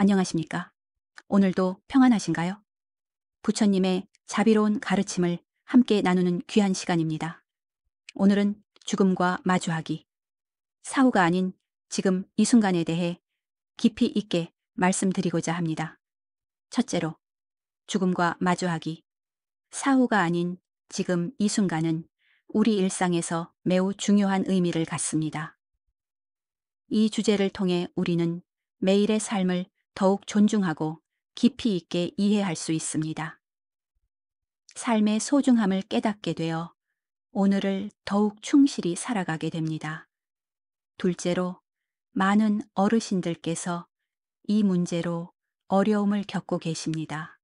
안녕하십니까? 오늘도 평안하신가요? 부처님의 자비로운 가르침을 함께 나누는 귀한 시간입니다. 오늘은 죽음과 마주하기, 사후가 아닌 지금 이 순간에 대해 깊이 있게 말씀드리고자 합니다. 첫째로, 죽음과 마주하기, 사후가 아닌 지금 이 순간은 우리 일상에서 매우 중요한 의미를 갖습니다. 이 주제를 통해 우리는 매일의 삶을 더욱 존중하고 깊이 있게 이해할 수 있습니다. 삶의 소중함을 깨닫게 되어 오늘을 더욱 충실히 살아가게 됩니다. 둘째로, 많은 어르신들께서 이 문제로 어려움을 겪고 계십니다.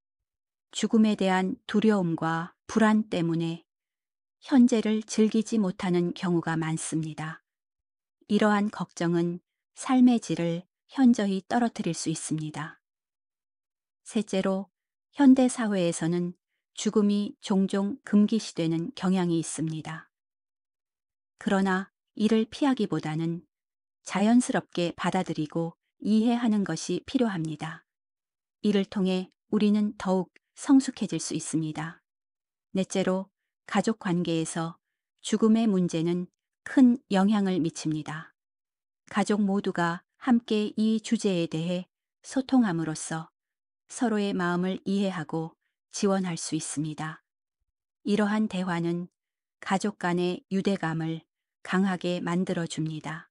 죽음에 대한 두려움과 불안 때문에 현재를 즐기지 못하는 경우가 많습니다. 이러한 걱정은 삶의 질을 현저히 떨어뜨릴 수 있습니다. 셋째로, 현대 사회에서는 죽음이 종종 금기시되는 경향이 있습니다. 그러나 이를 피하기보다는 자연스럽게 받아들이고 이해하는 것이 필요합니다. 이를 통해 우리는 더욱 성숙해질 수 있습니다. 넷째로, 가족 관계에서 죽음의 문제는 큰 영향을 미칩니다. 가족 모두가 함께 이 주제에 대해 소통함으로써 서로의 마음을 이해하고 지원할 수 있습니다. 이러한 대화는 가족 간의 유대감을 강하게 만들어줍니다.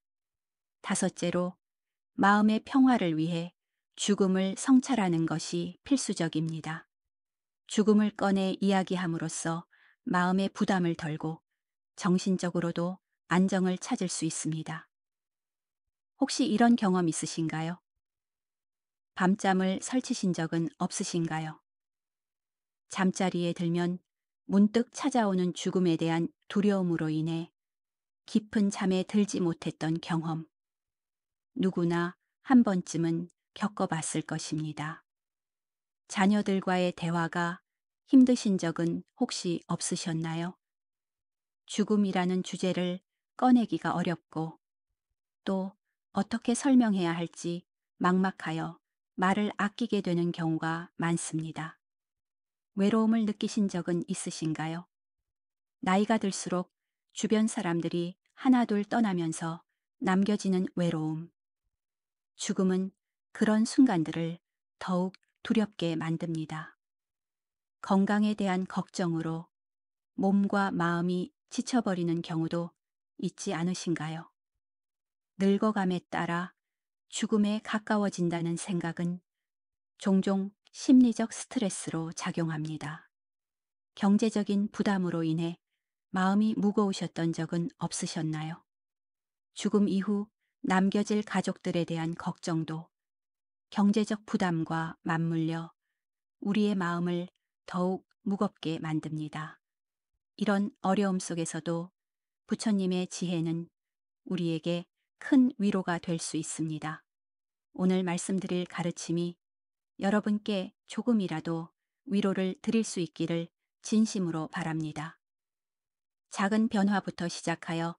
다섯째로, 마음의 평화를 위해 죽음을 성찰하는 것이 필수적입니다. 죽음을 꺼내 이야기함으로써 마음의 부담을 덜고 정신적으로도 안정을 찾을 수 있습니다. 혹시 이런 경험 있으신가요? 밤잠을 설치신 적은 없으신가요? 잠자리에 들면 문득 찾아오는 죽음에 대한 두려움으로 인해 깊은 잠에 들지 못했던 경험. 누구나 한 번쯤은 겪어봤을 것입니다. 자녀들과의 대화가 힘드신 적은 혹시 없으셨나요? 죽음이라는 주제를 꺼내기가 어렵고 또 어떻게 설명해야 할지 막막하여 말을 아끼게 되는 경우가 많습니다. 외로움을 느끼신 적은 있으신가요? 나이가 들수록 주변 사람들이 하나둘 떠나면서 남겨지는 외로움. 죽음은 그런 순간들을 더욱 두렵게 만듭니다. 건강에 대한 걱정으로 몸과 마음이 지쳐버리는 경우도 있지 않으신가요? 늙어감에 따라 죽음에 가까워진다는 생각은 종종 심리적 스트레스로 작용합니다. 경제적인 부담으로 인해 마음이 무거우셨던 적은 없으셨나요? 죽음 이후 남겨질 가족들에 대한 걱정도 경제적 부담과 맞물려 우리의 마음을 더욱 무겁게 만듭니다. 이런 어려움 속에서도 부처님의 지혜는 우리에게 큰 위로가 될 수 있습니다. 오늘 말씀드릴 가르침이 여러분께 조금이라도 위로를 드릴 수 있기를 진심으로 바랍니다. 작은 변화부터 시작하여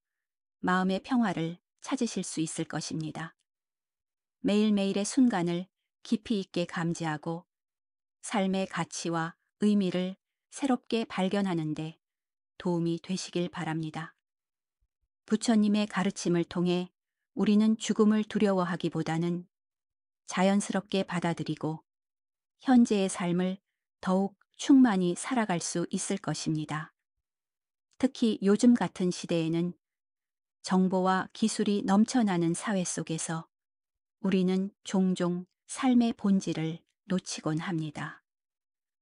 마음의 평화를 찾으실 수 있을 것입니다. 매일매일의 순간을 깊이 있게 감지하고 삶의 가치와 의미를 새롭게 발견하는데 도움이 되시길 바랍니다. 부처님의 가르침을 통해 우리는 죽음을 두려워하기보다는 자연스럽게 받아들이고 현재의 삶을 더욱 충만히 살아갈 수 있을 것입니다. 특히 요즘 같은 시대에는 정보와 기술이 넘쳐나는 사회 속에서 우리는 종종 삶의 본질을 놓치곤 합니다.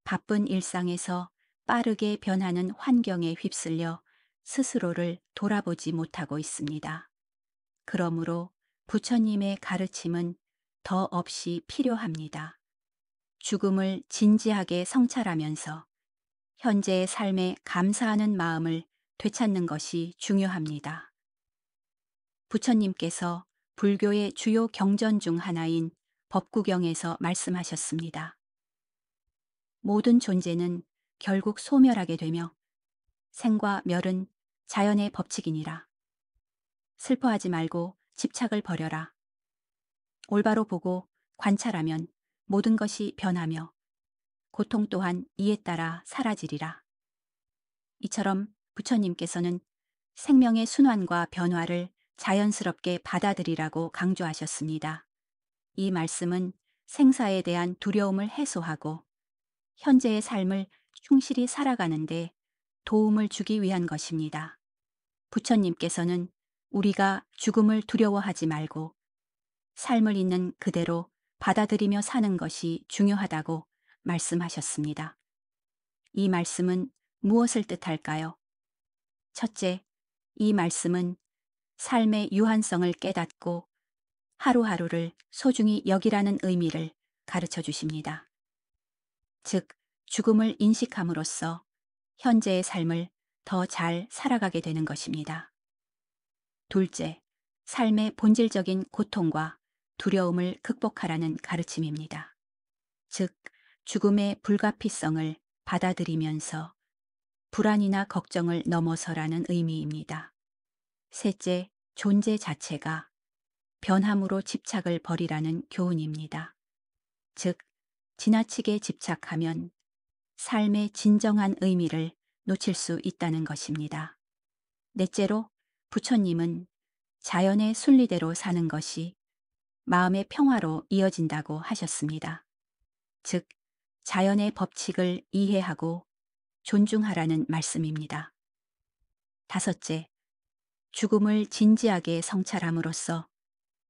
바쁜 일상에서 빠르게 변하는 환경에 휩쓸려 스스로를 돌아보지 못하고 있습니다. 그러므로 부처님의 가르침은 더 없이 필요합니다. 죽음을 진지하게 성찰하면서 현재의 삶에 감사하는 마음을 되찾는 것이 중요합니다. 부처님께서 불교의 주요 경전 중 하나인 법구경에서 말씀하셨습니다. 모든 존재는 결국 소멸하게 되며 생과 멸은 자연의 법칙이니라. 슬퍼하지 말고 집착을 버려라. 올바로 보고 관찰하면 모든 것이 변하며 고통 또한 이에 따라 사라지리라. 이처럼 부처님께서는 생명의 순환과 변화를 자연스럽게 받아들이라고 강조하셨습니다. 이 말씀은 생사에 대한 두려움을 해소하고 현재의 삶을 충실히 살아가는데 도움을 주기 위한 것입니다. 부처님께서는 우리가 죽음을 두려워하지 말고 삶을 있는 그대로 받아들이며 사는 것이 중요하다고 말씀하셨습니다. 이 말씀은 무엇을 뜻할까요? 첫째, 이 말씀은 삶의 유한성을 깨닫고 하루하루를 소중히 여기라는 의미를 가르쳐 주십니다. 즉, 죽음을 인식함으로써 현재의 삶을 더 잘 살아가게 되는 것입니다. 둘째, 삶의 본질적인 고통과 두려움을 극복하라는 가르침입니다. 즉, 죽음의 불가피성을 받아들이면서 불안이나 걱정을 넘어서라는 의미입니다. 셋째, 존재 자체가 변함으로 집착을 버리라는 교훈입니다. 즉, 지나치게 집착하면 삶의 진정한 의미를 놓칠 수 있다는 것입니다. 넷째로, 부처님은 자연의 순리대로 사는 것이 마음의 평화로 이어진다고 하셨습니다. 즉, 자연의 법칙을 이해하고 존중하라는 말씀입니다. 다섯째, 죽음을 진지하게 성찰함으로써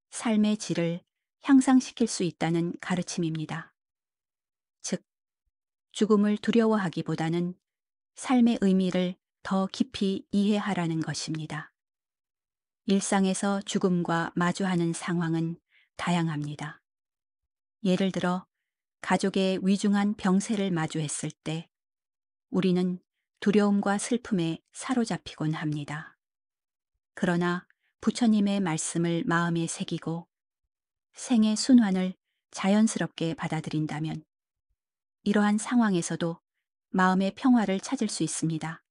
삶의 질을 향상시킬 수 있다는 가르침입니다. 즉, 죽음을 두려워하기보다는 삶의 의미를 더 깊이 이해하라는 것입니다. 일상에서 죽음과 마주하는 상황은 다양합니다. 예를 들어, 가족의 위중한 병세를 마주했을 때 우리는 두려움과 슬픔에 사로잡히곤 합니다. 그러나 부처님의 말씀을 마음에 새기고 생의 순환을 자연스럽게 받아들인다면 이러한 상황에서도 마음의 평화를 찾을 수 있습니다.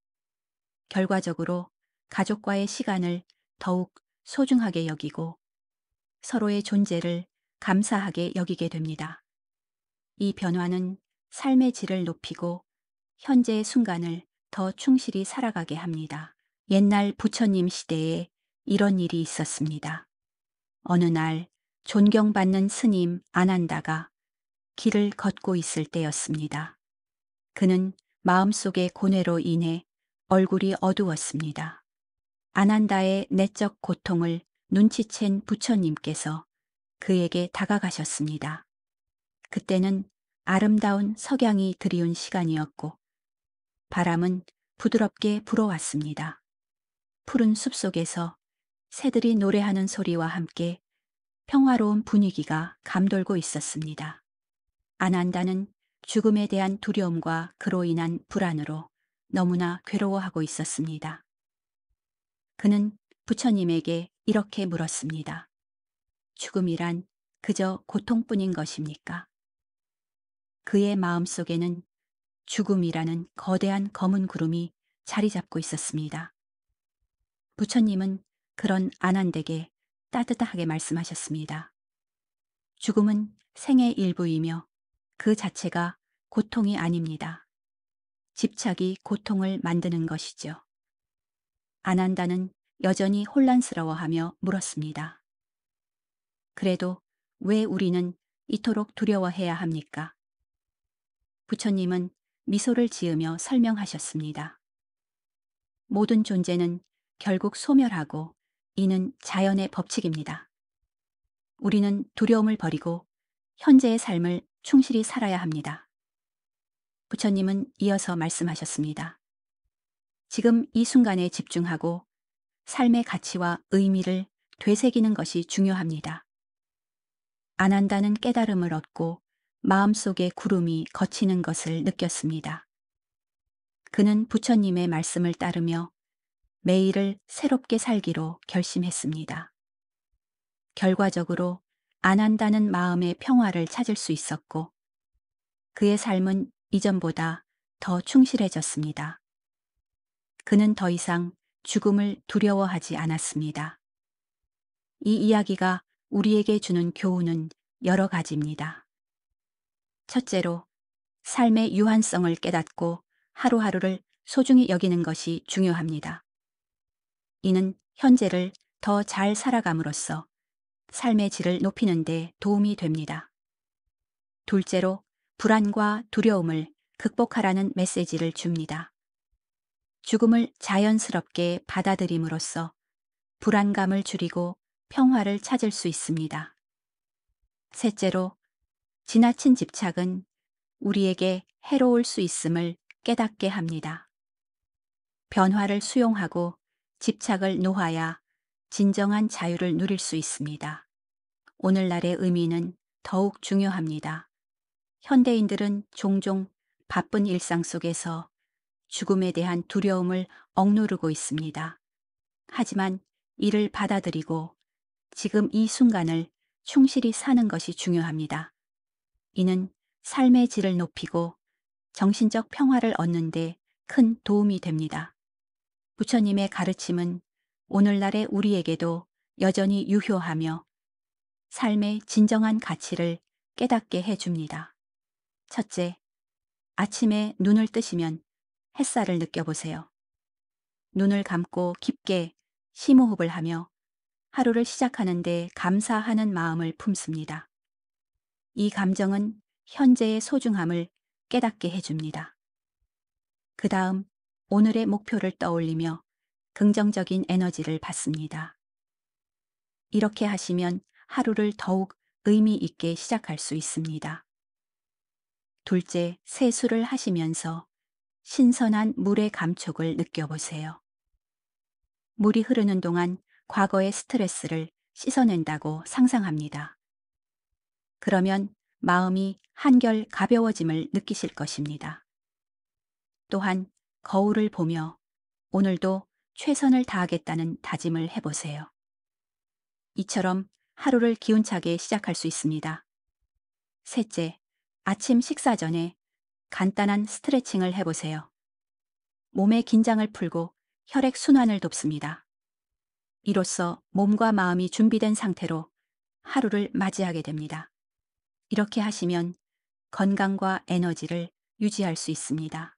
결과적으로 가족과의 시간을 더욱 소중하게 여기고 서로의 존재를 감사하게 여기게 됩니다. 이 변화는 삶의 질을 높이고 현재의 순간을 더 충실히 살아가게 합니다. 옛날 부처님 시대에 이런 일이 있었습니다. 어느 날 존경받는 스님 아난다가 길을 걷고 있을 때였습니다. 그는 마음속의 고뇌로 인해 얼굴이 어두웠습니다. 아난다의 내적 고통을 눈치챈 부처님께서 그에게 다가가셨습니다. 그때는 아름다운 석양이 드리운 시간이었고 바람은 부드럽게 불어왔습니다. 푸른 숲속에서 새들이 노래하는 소리와 함께 평화로운 분위기가 감돌고 있었습니다. 아난다는 죽음에 대한 두려움과 그로 인한 불안으로 너무나 괴로워하고 있었습니다. 그는 부처님에게 이렇게 물었습니다. 죽음이란 그저 고통뿐인 것입니까? 그의 마음속에는 죽음이라는 거대한 검은 구름이 자리 잡고 있었습니다. 부처님은 그런 아난에게 따뜻하게 말씀하셨습니다. 죽음은 생의 일부이며 그 자체가 고통이 아닙니다. 집착이 고통을 만드는 것이죠. 아난다는 여전히 혼란스러워하며 물었습니다. 그래도 왜 우리는 이토록 두려워해야 합니까? 부처님은 미소를 지으며 설명하셨습니다. 모든 존재는 결국 소멸하고 이는 자연의 법칙입니다. 우리는 두려움을 버리고 현재의 삶을 충실히 살아야 합니다. 부처님은 이어서 말씀하셨습니다. 지금 이 순간에 집중하고 삶의 가치와 의미를 되새기는 것이 중요합니다. 아난다는 깨달음을 얻고 마음속에 구름이 걷히는 것을 느꼈습니다. 그는 부처님의 말씀을 따르며 매일을 새롭게 살기로 결심했습니다. 결과적으로 아난다는 마음의 평화를 찾을 수 있었고 그의 삶은 이전보다 더 충실해졌습니다. 그는 더 이상 죽음을 두려워하지 않았습니다. 이 이야기가 우리에게 주는 교훈은 여러 가지입니다. 첫째로, 삶의 유한성을 깨닫고 하루하루를 소중히 여기는 것이 중요합니다. 이는 현재를 더 잘 살아감으로써 삶의 질을 높이는 데 도움이 됩니다. 둘째로, 불안과 두려움을 극복하라는 메시지를 줍니다. 죽음을 자연스럽게 받아들임으로써 불안감을 줄이고 평화를 찾을 수 있습니다. 셋째로, 지나친 집착은 우리에게 해로울 수 있음을 깨닫게 합니다. 변화를 수용하고 집착을 놓아야 진정한 자유를 누릴 수 있습니다. 오늘날의 의미는 더욱 중요합니다. 현대인들은 종종 바쁜 일상 속에서 죽음에 대한 두려움을 억누르고 있습니다. 하지만 이를 받아들이고 지금 이 순간을 충실히 사는 것이 중요합니다. 이는 삶의 질을 높이고 정신적 평화를 얻는 데 큰 도움이 됩니다. 부처님의 가르침은 오늘날의 우리에게도 여전히 유효하며 삶의 진정한 가치를 깨닫게 해줍니다. 첫째, 아침에 눈을 뜨시면 햇살을 느껴보세요. 눈을 감고 깊게 심호흡을 하며 하루를 시작하는데 감사하는 마음을 품습니다. 이 감정은 현재의 소중함을 깨닫게 해줍니다. 그 다음 오늘의 목표를 떠올리며 긍정적인 에너지를 받습니다. 이렇게 하시면 하루를 더욱 의미 있게 시작할 수 있습니다. 둘째, 세수를 하시면서 신선한 물의 감촉을 느껴보세요. 물이 흐르는 동안 과거의 스트레스를 씻어낸다고 상상합니다. 그러면 마음이 한결 가벼워짐을 느끼실 것입니다. 또한 거울을 보며 오늘도 최선을 다하겠다는 다짐을 해보세요. 이처럼 하루를 기운차게 시작할 수 있습니다. 셋째, 아침 식사 전에 간단한 스트레칭을 해보세요. 몸의 긴장을 풀고 혈액 순환을 돕습니다. 이로써 몸과 마음이 준비된 상태로 하루를 맞이하게 됩니다. 이렇게 하시면 건강과 에너지를 유지할 수 있습니다.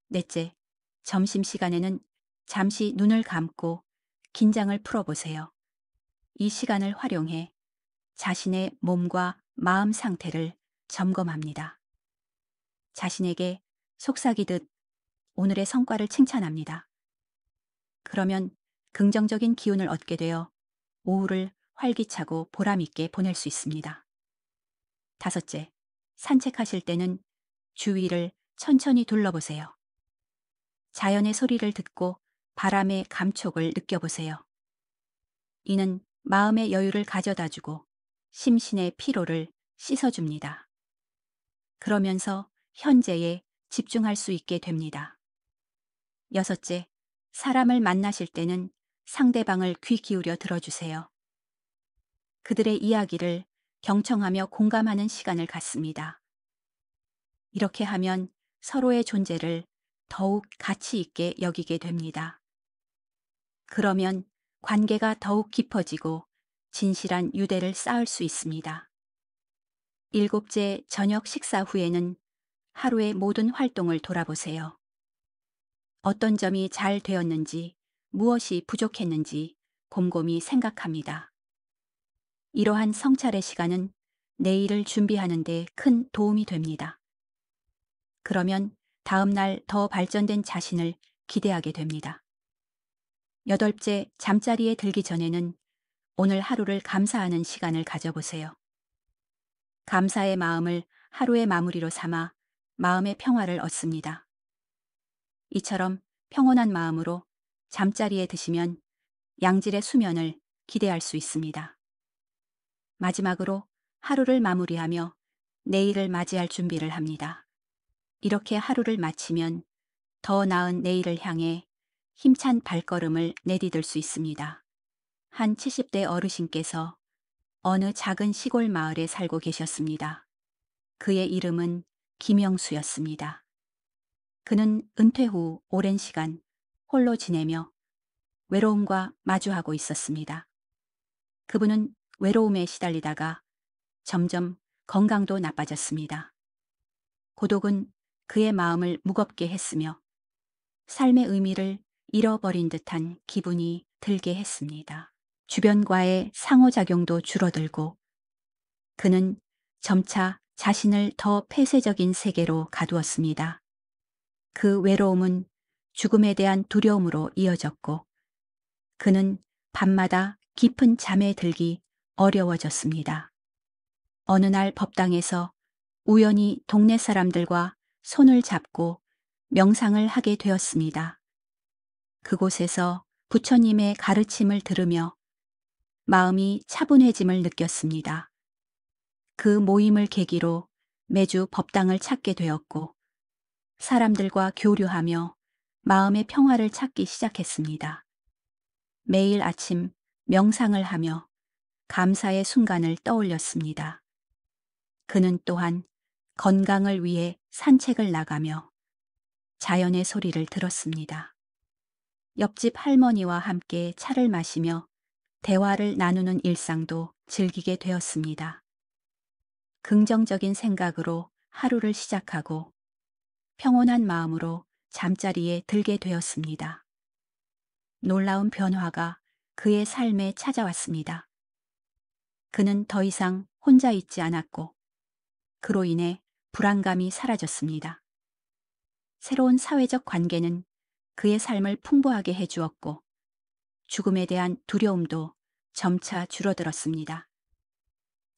넷째, 점심시간에는 잠시 눈을 감고 긴장을 풀어보세요. 이 시간을 활용해 자신의 몸과 마음 상태를 점검합니다. 자신에게 속삭이듯 오늘의 성과를 칭찬합니다. 그러면 긍정적인 기운을 얻게 되어 오후를 활기차고 보람있게 보낼 수 있습니다. 다섯째, 산책하실 때는 주위를 천천히 둘러보세요. 자연의 소리를 듣고 바람의 감촉을 느껴보세요. 이는 마음의 여유를 가져다주고 심신의 피로를 씻어줍니다. 그러면서 현재에 집중할 수 있게 됩니다. 여섯째, 사람을 만나실 때는 상대방을 귀 기울여 들어주세요. 그들의 이야기를 경청하며 공감하는 시간을 갖습니다. 이렇게 하면 서로의 존재를 더욱 가치 있게 여기게 됩니다. 그러면 관계가 더욱 깊어지고 진실한 유대를 쌓을 수 있습니다. 일곱째, 저녁 식사 후에는 하루의 모든 활동을 돌아보세요. 어떤 점이 잘 되었는지, 무엇이 부족했는지 곰곰이 생각합니다. 이러한 성찰의 시간은 내일을 준비하는 데 큰 도움이 됩니다. 그러면 다음 날 더 발전된 자신을 기대하게 됩니다. 여덟째, 잠자리에 들기 전에는 오늘 하루를 감사하는 시간을 가져보세요. 감사의 마음을 하루의 마무리로 삼아 마음의 평화를 얻습니다. 이처럼 평온한 마음으로 잠자리에 드시면 양질의 수면을 기대할 수 있습니다. 마지막으로 하루를 마무리하며 내일을 맞이할 준비를 합니다. 이렇게 하루를 마치면 더 나은 내일을 향해 힘찬 발걸음을 내디딜 수 있습니다. 한 70대 어르신께서 어느 작은 시골 마을에 살고 계셨습니다. 그의 이름은 김영수였습니다. 그는 은퇴 후 오랜 시간 홀로 지내며 외로움과 마주하고 있었습니다. 그분은 외로움에 시달리다가 점점 건강도 나빠졌습니다. 고독은 그의 마음을 무겁게 했으며 삶의 의미를 잃어버린 듯한 기분이 들게 했습니다. 주변과의 상호작용도 줄어들고 그는 점차 자신을 더 폐쇄적인 세계로 가두었습니다. 그 외로움은 죽음에 대한 두려움으로 이어졌고 그는 밤마다 깊은 잠에 들기 어려워졌습니다. 어느 날 법당에서 우연히 동네 사람들과 손을 잡고 명상을 하게 되었습니다. 그곳에서 부처님의 가르침을 들으며 마음이 차분해짐을 느꼈습니다. 그 모임을 계기로 매주 법당을 찾게 되었고 사람들과 교류하며 마음의 평화를 찾기 시작했습니다. 매일 아침 명상을 하며 감사의 순간을 떠올렸습니다. 그는 또한 건강을 위해 산책을 나가며 자연의 소리를 들었습니다. 옆집 할머니와 함께 차를 마시며 대화를 나누는 일상도 즐기게 되었습니다. 긍정적인 생각으로 하루를 시작하고 평온한 마음으로 잠자리에 들게 되었습니다. 놀라운 변화가 그의 삶에 찾아왔습니다. 그는 더 이상 혼자 있지 않았고 그로 인해 불안감이 사라졌습니다. 새로운 사회적 관계는 그의 삶을 풍부하게 해주었고 죽음에 대한 두려움도 점차 줄어들었습니다.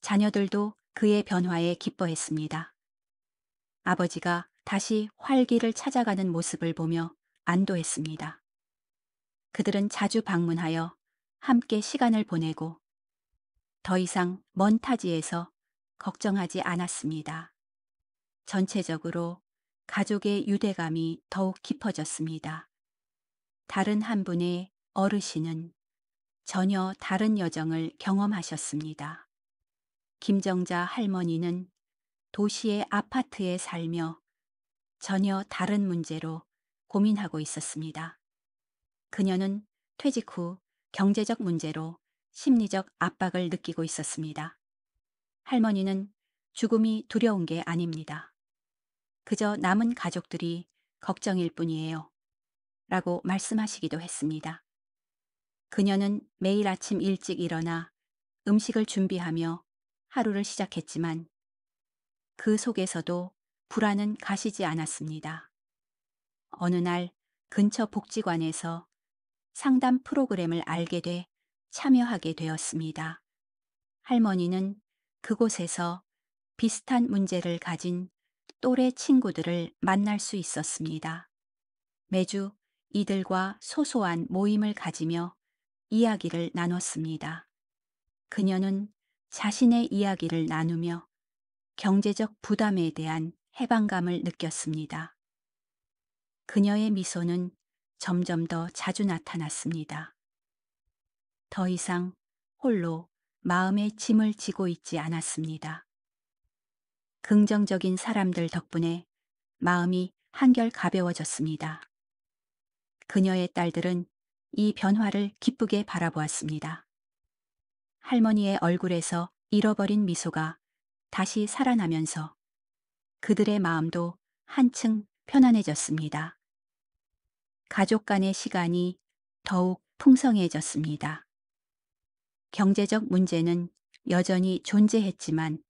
자녀들도 그의 변화에 기뻐했습니다. 아버지가 다시 활기를 찾아가는 모습을 보며 안도했습니다. 그들은 자주 방문하여 함께 시간을 보내고 더 이상 먼 타지에서 걱정하지 않았습니다. 전체적으로 가족의 유대감이 더욱 깊어졌습니다. 다른 한 분의 어르신은 전혀 다른 여정을 경험하셨습니다. 김정자 할머니는 도시의 아파트에 살며 전혀 다른 문제로 고민하고 있었습니다. 그녀는 퇴직 후 경제적 문제로 심리적 압박을 느끼고 있었습니다. 할머니는 죽음이 두려운 게 아닙니다. 그저 남은 가족들이 걱정일 뿐이에요. 라고 말씀하시기도 했습니다. 그녀는 매일 아침 일찍 일어나 음식을 준비하며 하루를 시작했지만 그 속에서도 불안은 가시지 않았습니다. 어느 날 근처 복지관에서 상담 프로그램을 알게 돼 참여하게 되었습니다. 할머니는 그곳에서 비슷한 문제를 가진 또래 친구들을 만날 수 있었습니다. 매주 이들과 소소한 모임을 가지며 이야기를 나눴습니다. 그녀는 자신의 이야기를 나누며 경제적 부담에 대한 해방감을 느꼈습니다. 그녀의 미소는 점점 더 자주 나타났습니다. 더 이상 홀로 마음의 짐을 지고 있지 않았습니다. 긍정적인 사람들 덕분에 마음이 한결 가벼워졌습니다. 그녀의 딸들은 이 변화를 기쁘게 바라보았습니다. 할머니의 얼굴에서 잃어버린 미소가 다시 살아나면서 그들의 마음도 한층 편안해졌습니다. 가족 간의 시간이 더욱 풍성해졌습니다. 경제적 문제는 여전히 존재했지만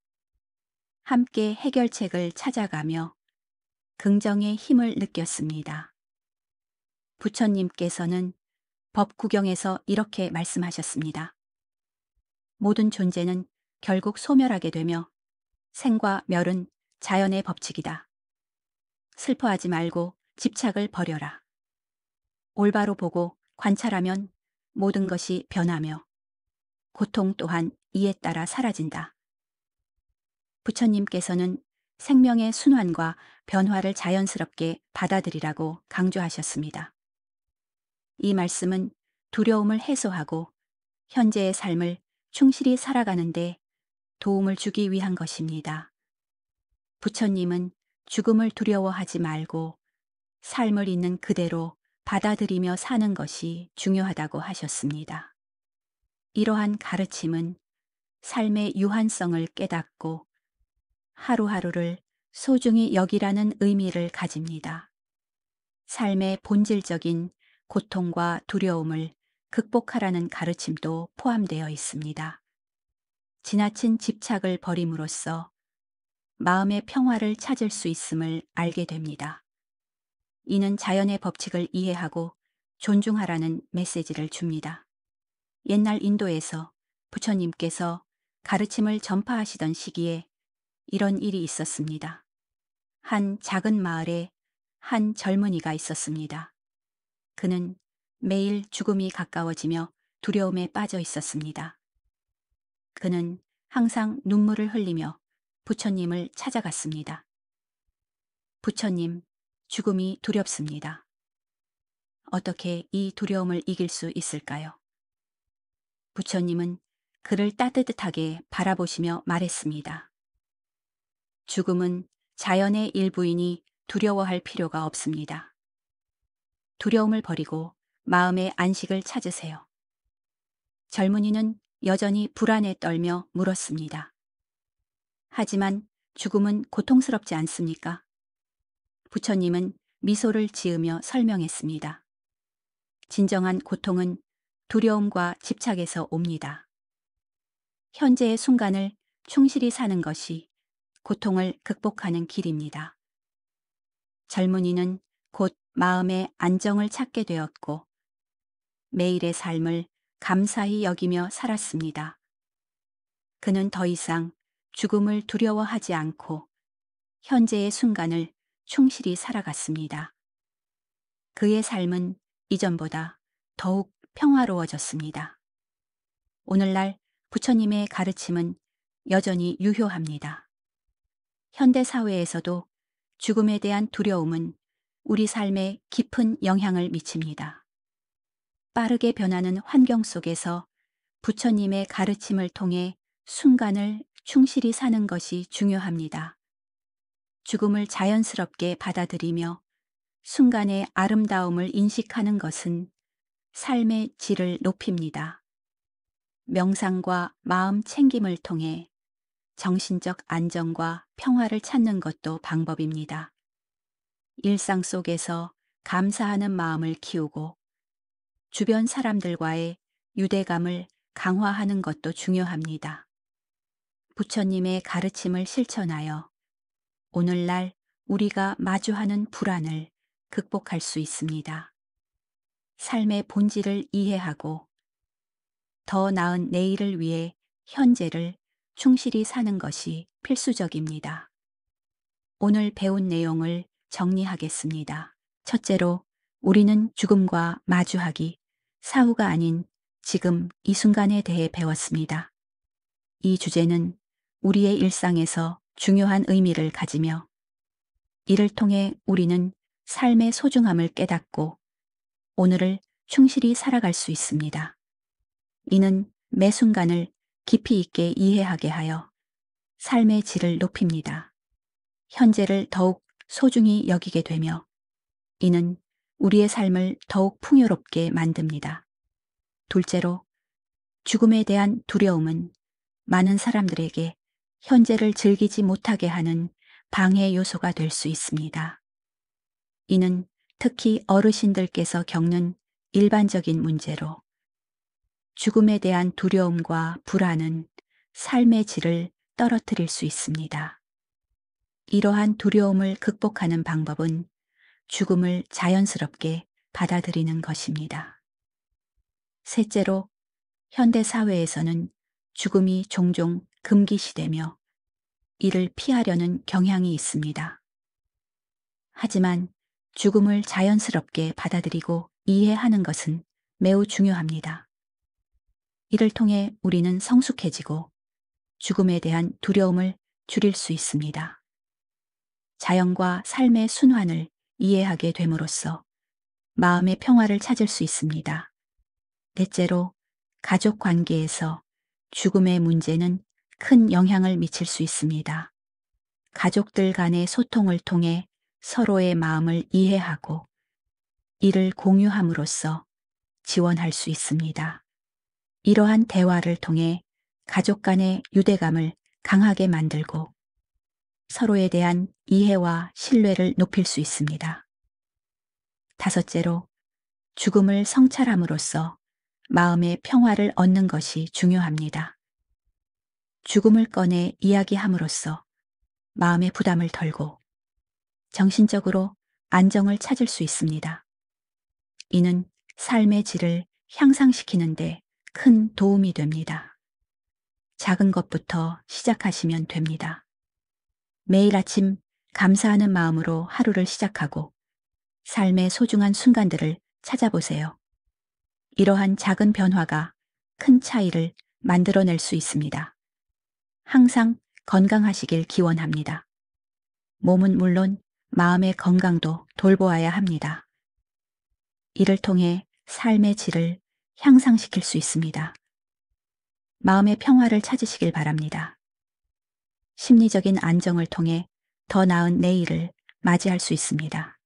함께 해결책을 찾아가며 긍정의 힘을 느꼈습니다. 부처님께서는 법구경에서 이렇게 말씀하셨습니다. 모든 존재는 결국 소멸하게 되며 생과 멸은 자연의 법칙이다. 슬퍼하지 말고 집착을 버려라. 올바로 보고 관찰하면 모든 것이 변하며 고통 또한 이에 따라 사라진다. 부처님께서는 생명의 순환과 변화를 자연스럽게 받아들이라고 강조하셨습니다. 이 말씀은 두려움을 해소하고 현재의 삶을 충실히 살아가는데 도움을 주기 위한 것입니다. 부처님은 죽음을 두려워하지 말고 삶을 있는 그대로 받아들이며 사는 것이 중요하다고 하셨습니다. 이러한 가르침은 삶의 유한성을 깨닫고 하루하루를 소중히 여기라는 의미를 가집니다. 삶의 본질적인 고통과 두려움을 극복하라는 가르침도 포함되어 있습니다. 지나친 집착을 버림으로써 마음의 평화를 찾을 수 있음을 알게 됩니다. 이는 자연의 법칙을 이해하고 존중하라는 메시지를 줍니다. 옛날 인도에서 부처님께서 가르침을 전파하시던 시기에 이런 일이 있었습니다. 한 작은 마을에 한 젊은이가 있었습니다. 그는 매일 죽음이 가까워지며 두려움에 빠져 있었습니다. 그는 항상 눈물을 흘리며 부처님을 찾아갔습니다. 부처님, 죽음이 두렵습니다. 어떻게 이 두려움을 이길 수 있을까요? 부처님은 그를 따뜻하게 바라보시며 말했습니다. 죽음은 자연의 일부이니 두려워할 필요가 없습니다. 두려움을 버리고 마음의 안식을 찾으세요. 젊은이는 여전히 불안에 떨며 물었습니다. 하지만 죽음은 고통스럽지 않습니까? 부처님은 미소를 지으며 설명했습니다. 진정한 고통은 두려움과 집착에서 옵니다. 현재의 순간을 충실히 사는 것이 고통을 극복하는 길입니다. 젊은이는 곧 마음의 안정을 찾게 되었고 매일의 삶을 감사히 여기며 살았습니다. 그는 더 이상 죽음을 두려워하지 않고 현재의 순간을 충실히 살아갔습니다. 그의 삶은 이전보다 더욱 평화로워졌습니다. 오늘날 부처님의 가르침은 여전히 유효합니다. 현대 사회에서도 죽음에 대한 두려움은 우리 삶에 깊은 영향을 미칩니다. 빠르게 변하는 환경 속에서 부처님의 가르침을 통해 순간을 충실히 사는 것이 중요합니다. 죽음을 자연스럽게 받아들이며 순간의 아름다움을 인식하는 것은 삶의 질을 높입니다. 명상과 마음 챙김을 통해 정신적 안정과 평화를 찾는 것도 방법입니다. 일상 속에서 감사하는 마음을 키우고 주변 사람들과의 유대감을 강화하는 것도 중요합니다. 부처님의 가르침을 실천하여 오늘날 우리가 마주하는 불안을 극복할 수 있습니다. 삶의 본질을 이해하고 더 나은 내일을 위해 현재를 충실히 사는 것이 필수적입니다. 오늘 배운 내용을 정리하겠습니다. 첫째로, 우리는 죽음과 마주하기, 사후가 아닌 지금 이 순간에 대해 배웠습니다. 이 주제는 우리의 일상에서 중요한 의미를 가지며 이를 통해 우리는 삶의 소중함을 깨닫고 오늘을 충실히 살아갈 수 있습니다. 이는 매 순간을 깊이 있게 이해하게 하여 삶의 질을 높입니다. 현재를 더욱 소중히 여기게 되며 이는 우리의 삶을 더욱 풍요롭게 만듭니다. 둘째로, 죽음에 대한 두려움은 많은 사람들에게 현재를 즐기지 못하게 하는 방해 요소가 될 수 있습니다. 이는 특히 어르신들께서 겪는 일반적인 문제로 죽음에 대한 두려움과 불안은 삶의 질을 떨어뜨릴 수 있습니다. 이러한 두려움을 극복하는 방법은 죽음을 자연스럽게 받아들이는 것입니다. 셋째로, 현대 사회에서는 죽음이 종종 금기시되며 이를 피하려는 경향이 있습니다. 하지만 죽음을 자연스럽게 받아들이고 이해하는 것은 매우 중요합니다. 이를 통해 우리는 성숙해지고 죽음에 대한 두려움을 줄일 수 있습니다. 자연과 삶의 순환을 이해하게 됨으로써 마음의 평화를 찾을 수 있습니다. 넷째로, 가족 관계에서 죽음의 문제는 큰 영향을 미칠 수 있습니다. 가족들 간의 소통을 통해 서로의 마음을 이해하고 이를 공유함으로써 지원할 수 있습니다. 이러한 대화를 통해 가족 간의 유대감을 강하게 만들고 서로에 대한 이해와 신뢰를 높일 수 있습니다. 다섯째로, 죽음을 성찰함으로써 마음의 평화를 얻는 것이 중요합니다. 죽음을 꺼내 이야기함으로써 마음의 부담을 덜고 정신적으로 안정을 찾을 수 있습니다. 이는 삶의 질을 향상시키는데 큰 도움이 됩니다. 작은 것부터 시작하시면 됩니다. 매일 아침 감사하는 마음으로 하루를 시작하고 삶의 소중한 순간들을 찾아보세요. 이러한 작은 변화가 큰 차이를 만들어낼 수 있습니다. 항상 건강하시길 기원합니다. 몸은 물론 마음의 건강도 돌보아야 합니다. 이를 통해 삶의 질을 향상시킬 수 있습니다. 마음의 평화를 찾으시길 바랍니다. 심리적인 안정을 통해 더 나은 내일을 맞이할 수 있습니다.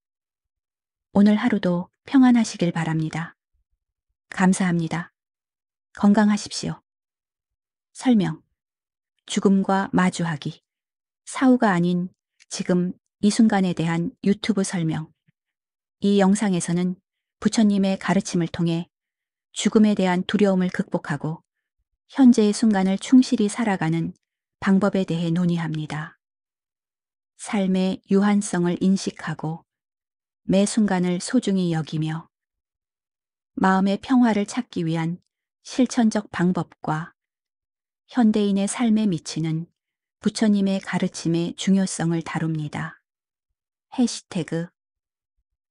오늘 하루도 평안하시길 바랍니다. 감사합니다. 건강하십시오. 설명. 죽음과 마주하기. 사후가 아닌 지금 이 순간에 대한 유튜브 설명. 이 영상에서는 부처님의 가르침을 통해 죽음에 대한 두려움을 극복하고 현재의 순간을 충실히 살아가는 방법에 대해 논의합니다. 삶의 유한성을 인식하고 매 순간을 소중히 여기며 마음의 평화를 찾기 위한 실천적 방법과 현대인의 삶에 미치는 부처님의 가르침의 중요성을 다룹니다. 해시태그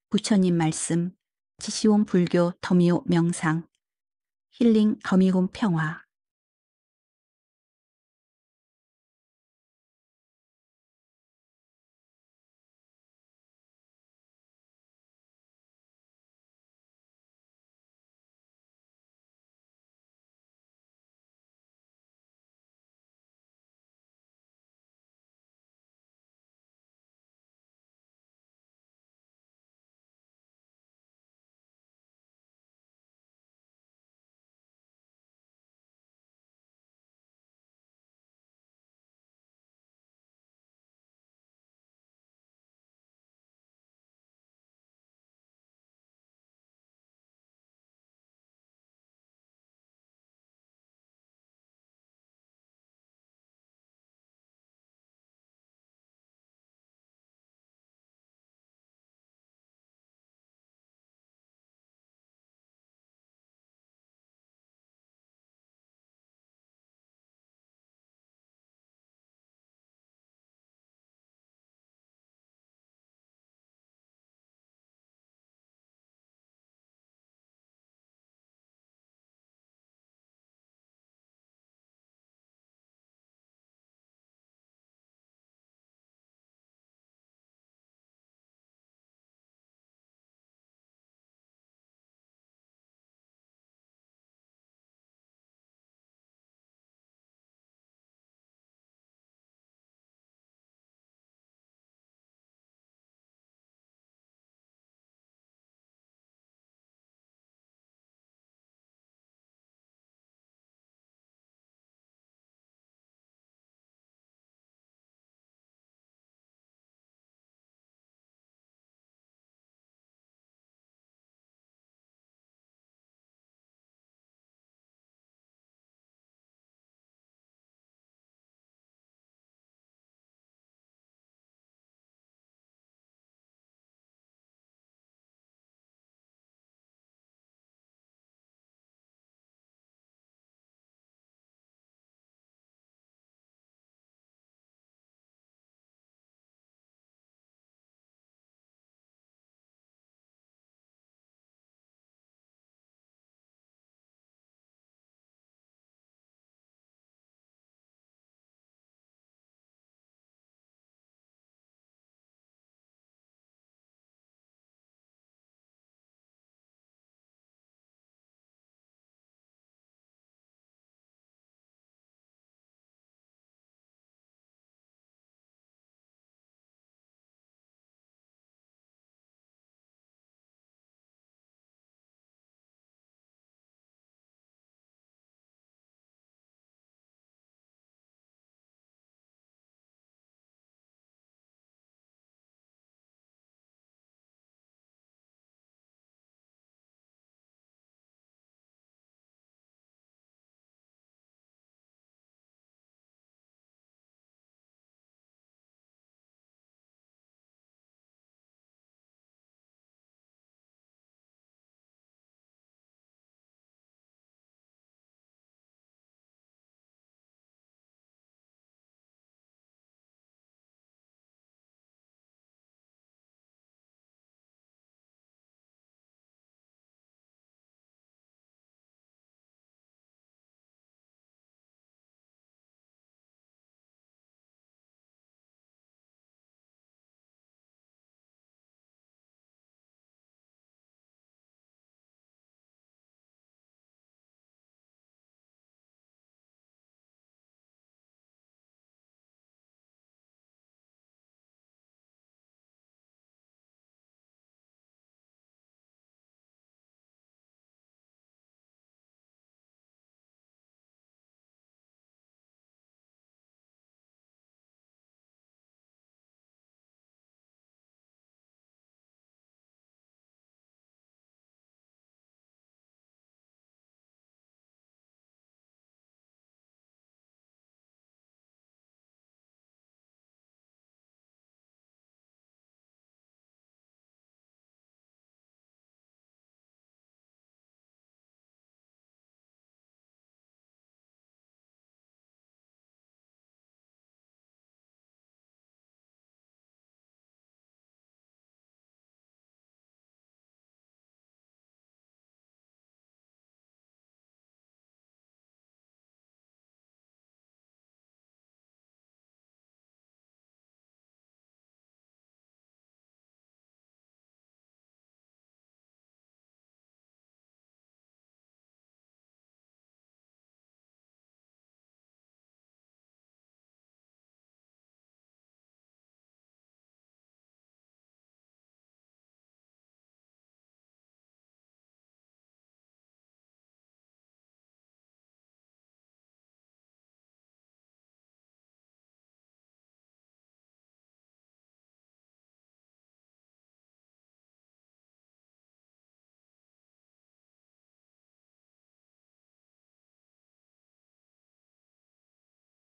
부처님 말씀 지시온 불교 더미호 명상 힐링 더미홈 평화